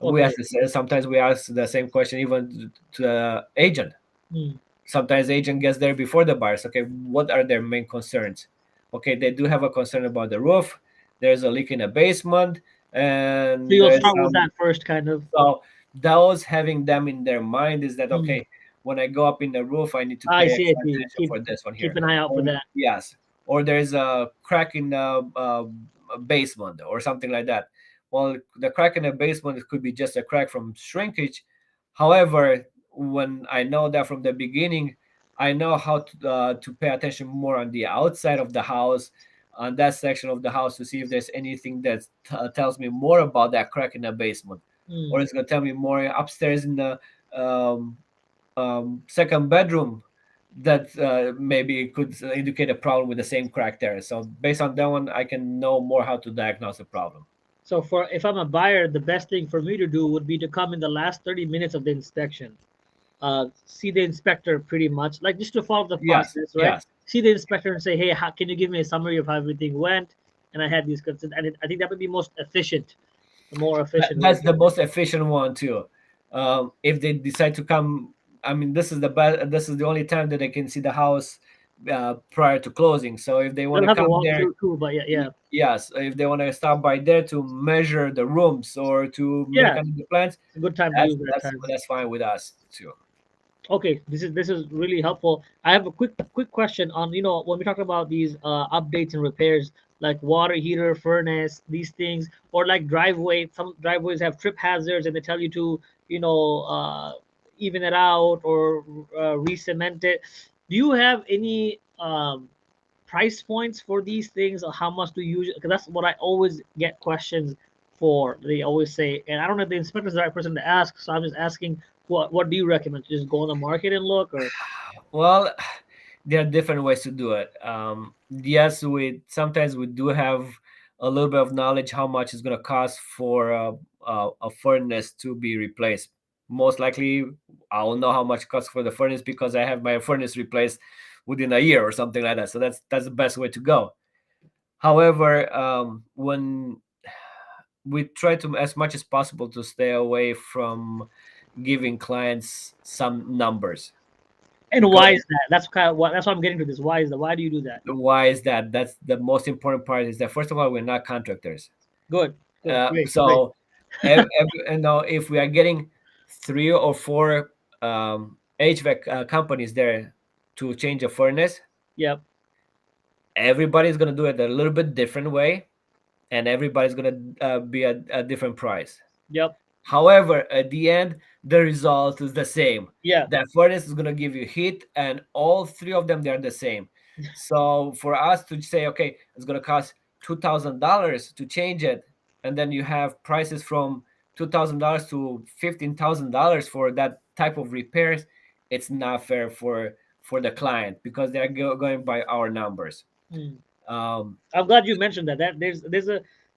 We Okay. ask sometimes we ask the same question even to the agent. Mm. Sometimes the agent gets there before the buyers. Okay, what are their main concerns? Okay, they do have a concern about the roof. There's a leak in the basement, So and you'll there's start with some. that first, kind of. So those having them in their mind is that Mm. okay, when I go up in the roof, I need to I pay see. I extra see. attention for this one Keep here. an eye out for Or that. yes, or there's a crack in the basement or something like that. Well, the crack in the basement could be just a crack from shrinkage. However, when I know that from the beginning, I know how to pay attention more on the outside of the house, on that section of the house, to see if there's anything that tells me more about that crack in the basement, or Mm. it's going to tell me more upstairs in the um, second bedroom that maybe it could indicate a problem with the same crack there. So based on that one, I can know more how to diagnose the problem. So for if I'm a buyer, the best thing for me to do would be to come in the last 30 minutes of the inspection. See the inspector pretty much, like just to follow the Yes, process, right? yes. See the inspector and say, hey, how, can you give me a summary of how everything went? And I had these concerns, and I think that would be most efficient, the more efficient way. That's the most efficient one too. If they decide to come, I mean, this is the best. This is the only time that they can see the house prior to closing. So if they want They'll to have a come there, walkthrough too, but yeah, yeah, yes, if they want to stop by there to measure the rooms or to make yeah. any plans, It's a good time to that's use that that's time. that's fine with us too. Okay, this is really helpful. I have a quick question on, when we talk about these updates and repairs, like water heater, furnace, these things, or like driveway. Some driveways have trip hazards, and they tell you to, even it out or re-cement it. Do you have any price points for these things, or how much do you usually? Because that's what I always get questions for. They always say, and I don't know if the inspector is the right person to ask, so I'm just asking, what do you recommend? Just go on the market and look, or Well, there are different ways to do it. Yes, we sometimes we do have a little bit of knowledge how much it's going to cost for a furnace to be replaced. Most likely, I'll know how much it costs for the furnace because I have my furnace replaced within a year or something like that. So that's the best way to go. However, when we try to as much as possible to stay away from giving clients some numbers, and because why is that? That's kind of what that's what I'm getting to this. Why is that? Why do you do that? why is that? That's the most important part, is that first of all, we're not contractors. Good, good, great, great. So if we are getting 3 or 4 HVAC companies there to change a furnace, Yep, everybody's going to do it a little bit different way, and everybody's going to be a different price. yep, However, at the end, the result is the same. yeah, That furnace is going to give you heat, and all 3 of them, they're the same. So for us to say, okay, it's going to cost $2,000 to change it, and then you have prices from $2,000 to $15,000 for that type of repairs, it's not fair for the client because they're going by our numbers. hmm. Um, I'm glad you mentioned that. That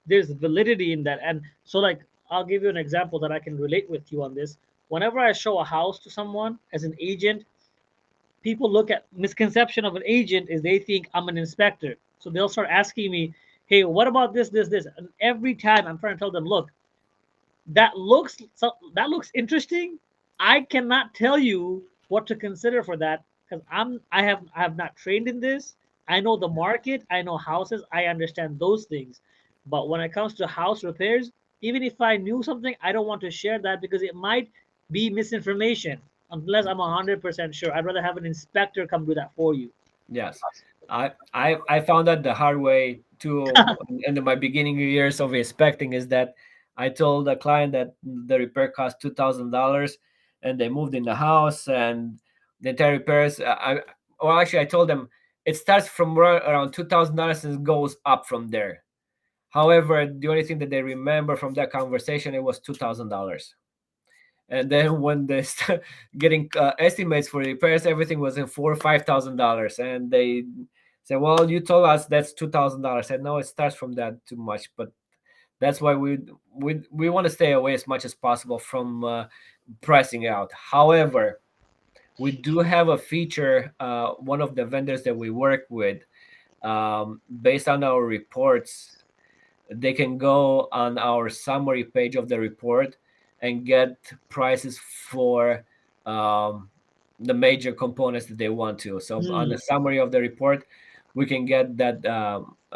there's validity in that. And so, like, I'll give you an example that I can relate with you on this. Whenever I show a house to someone as an agent, people look at misconception of an agent is they think I'm an inspector. So they'll start asking me, hey, what about this? And every time I'm trying to tell them, look, that looks interesting. I cannot tell you what to consider for that because I have not trained in this. I know the market, I know houses, I understand those things. But when it comes to house repairs, even if I knew something, I don't want to share that because it might be misinformation unless I'm 100% sure. I'd rather have an inspector come do that for you. Yes, I found that the hard way too in my beginning years of inspecting, is that I told the client that the repair cost $2,000, and they moved in the house, and the entire repairs. Well, actually, I told them it starts from around $2,000 and goes up from there. However, the only thing that they remember from that conversation, it was $2,000. And then when they start getting estimates for repairs, everything was in $4 or $5,000, and they said, well, you told us that's $2,000. And no, it starts from that too much. But that's why we want to stay away as much as possible from pricing out. However, we do have a feature. One of the vendors that we work with, based on our reports, they can go on our summary page of the report and get prices for um, the major components that they want to. So on the Hmm. summary of the report, we can get that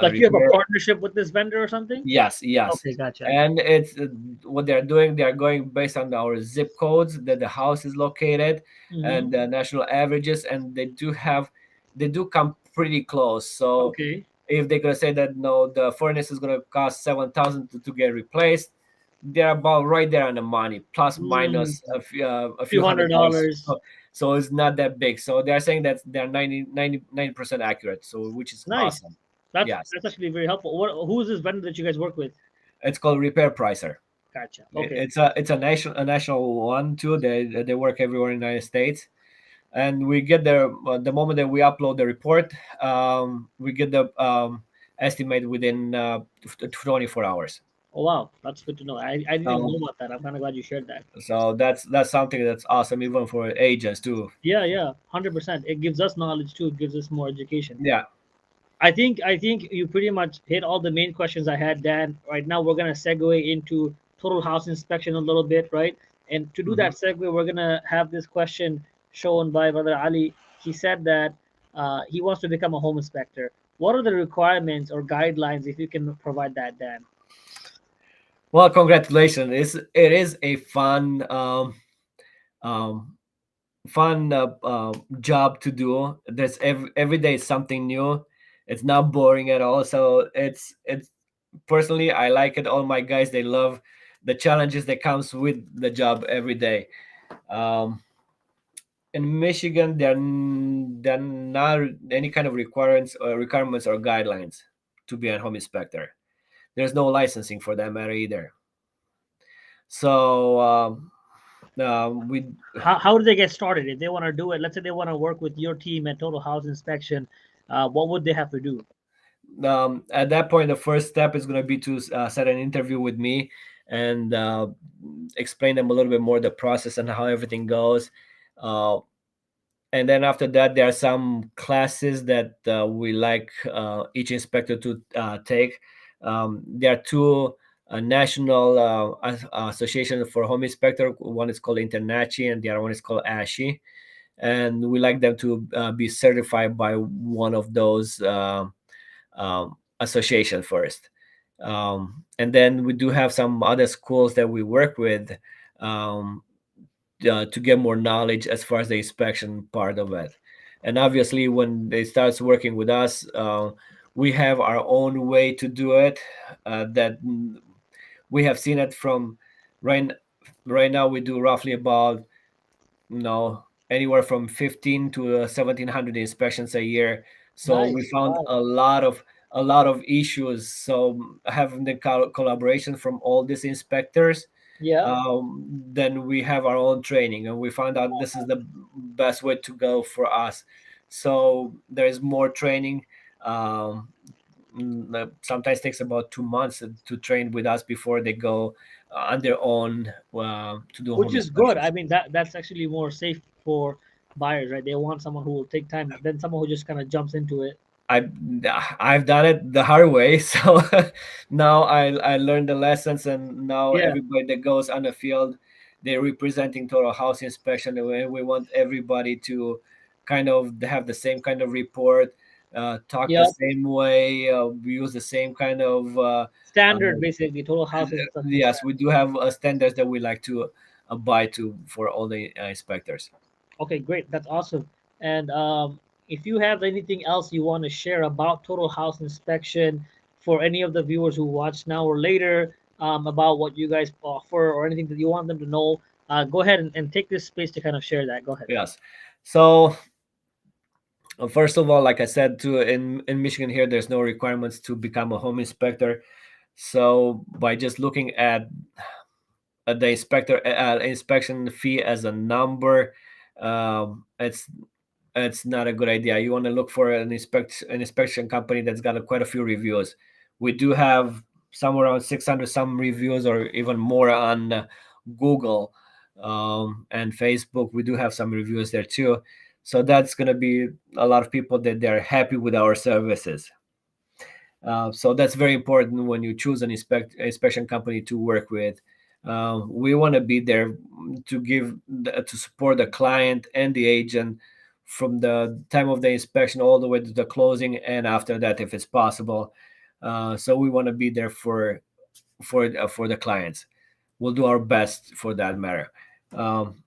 Like you have a repair. partnership with this vendor or something? Yes, yes. Okay, gotcha. And it's what they're doing. They're going based on our zip codes that the house is located Hmm. and the national averages, and they do come pretty close. So Okay. if they're gonna say that no, the furnace is gonna cost 7,000 to get replaced, they're about right there on the money, plus Mm, minus a few few hundred $100. dollars. So it's not that big. So they're saying that they're 90% accurate. So which is Nice. awesome. That's Yes, that's actually very helpful. Who is this vendor that you guys work with? it's called Repair Pricer. Gotcha. Okay. It's a national one too. They work everywhere in the United States, and we get the moment that we upload the report, we get the estimate within 24 hours. Oh wow, that's good to know. I didn't even So know about that. I'm kind of glad you shared that. that's something that's awesome even for agents too. Yeah, yeah, 100%. It gives us knowledge too. It gives us more education. Yeah. I think you pretty much hit all the main questions I had, Dan. Right now we're gonna segue into total house inspection a little bit, right? And to do Mhm. that segue, we're gonna have this question shown by Brother Ali. He said that he wants to become a home inspector. What are the requirements or guidelines, if you can provide that, Dan? Well, congratulations. It is a um, fun job to do. There's every day is something new. It's not boring at all. So it's personally I like it. All my guys, they love the challenges that comes with the job every day. Um, in Michigan, there are not any kind of requirements or guidelines to be a home inspector. There's no licensing for that matter either. So we How do they get started if they want to do it? Let's say they want to work with your team at Total House Inspection. What would they have to do? at that point, the first step is going to be to set an interview with me and explain them a little bit more the process and how everything goes. Uh, and then after that, there are some classes that we like each inspector to take. There are two national association for home inspector. One is called Internachi, and the other one is called ASHI. And we like them to be certified by one of those association first. And then we do have some other schools that we work with um, to get more knowledge as far as the inspection part of it. And obviously, when they starts working with us, we have our own way to do it. That we have seen it from right right now. We do roughly about anywhere from 15 to 1700 inspections a year. So we Nice. found Wow. a lot of issues. So having the collaboration from all these inspectors, Yeah. then we have our own training, and we found out this is the best way to go for us. So there is more training. Um, Sometimes takes about 2 months to train with us before they go on their own to do Which home is good. I inspections. mean, that's actually more safe for buyers, right? They want someone who will take time than someone who just kind of jumps into it. I I've done it the hard way, so now I learned the lessons, and now Yeah. everybody that goes on the field, they're representing total house inspection, and we want everybody to kind of have the same kind of report, talk the Yeah. same way, use the same kind of Standard, basically, total house inspection yes, we standard. do have standards that we like to abide to for all the inspectors. Okay, great. That's awesome. And if you have anything else you want to share about Total House Inspection for any of the viewers who watch now or later, about what you guys offer or anything that you want them to know, go ahead and take this space to kind of share that. Go ahead. Yes. So first of all, like I said, too, in Michigan here, there's no requirements to become a home inspector. So by just looking at the inspection fee as a number, it's not a good idea. You want to look for an inspection company that's got quite a few reviews. We do have somewhere around 600 some reviews or even more on Google. and Facebook. We do have some reviews there too. So that's going to be a lot of people that they're happy with our services. So that's very important when you choose an inspection company to work with. We want to be there to support the client and the agent from the time of the inspection all the way to the closing, and after that, if it's possible. So we want to be there for the clients. We'll do our best for that matter. Um,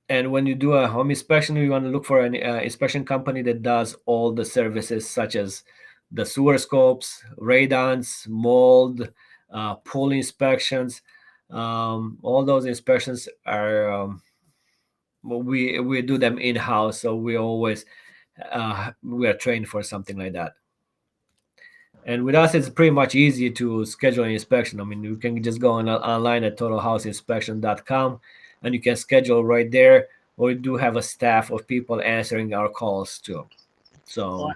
and when you do a home inspection, you want to look for an inspection company that does all the services, such as the sewer scopes, radons, mold, pool inspections. All those inspections are we do them in house, so we are trained for something like that. And with us, it's pretty much easy to schedule an inspection. I mean, you can just go online at totalhouseinspection.com and you can schedule right there. Or we do have a staff of people answering our calls too. So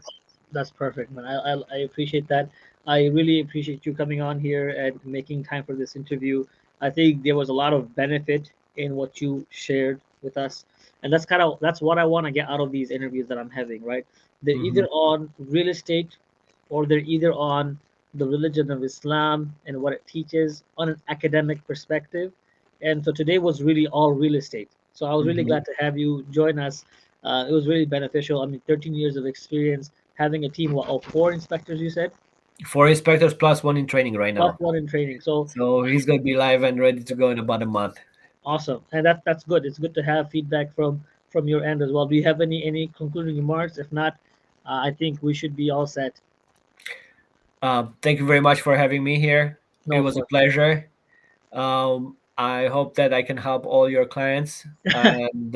That's perfect, man. I appreciate that. I really appreciate you coming on here and making time for this interview. I think there was a lot of benefit in what you shared with us, and that's what I want to get out of these interviews that I'm having. Right? They're mhm. either on real estate, or they're either on the religion of Islam and what it teaches on an academic perspective. And so today was really all real estate. So I was really Mhm. glad to have you join us. It was really beneficial. I mean, 13 years of experience having a team of four inspectors, you said, 4 inspectors plus one in training right plus now. one in training. So So he's going to be live and ready to go in about a month. awesome, and that's good. It's good to have feedback from your end as well. Do you have any concluding remarks? If not, I think we should be all set. Thank you very much for having me here. No, It of was a course. pleasure. I hope that I can help all your clients. And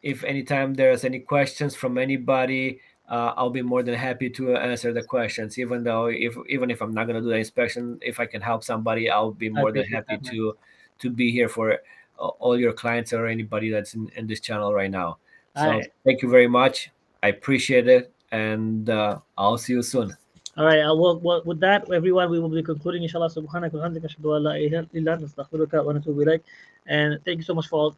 if anytime there's any questions from anybody, I'll be more than happy to answer the questions. Even if I'm not gonna do the inspection, if I can help somebody, I'll be I more than appreciate happy that, man. to be here for all your clients or anybody that's in this channel right now. So I thank you very much. I appreciate it, and I'll see you soon. All right. Well, with that, everyone, we will be concluding. Inshallah, subhanaka wa hamdika, ashhadu an la ilaha illa anta, astaghfiruka wa atubu ilaik. And thank you so much for all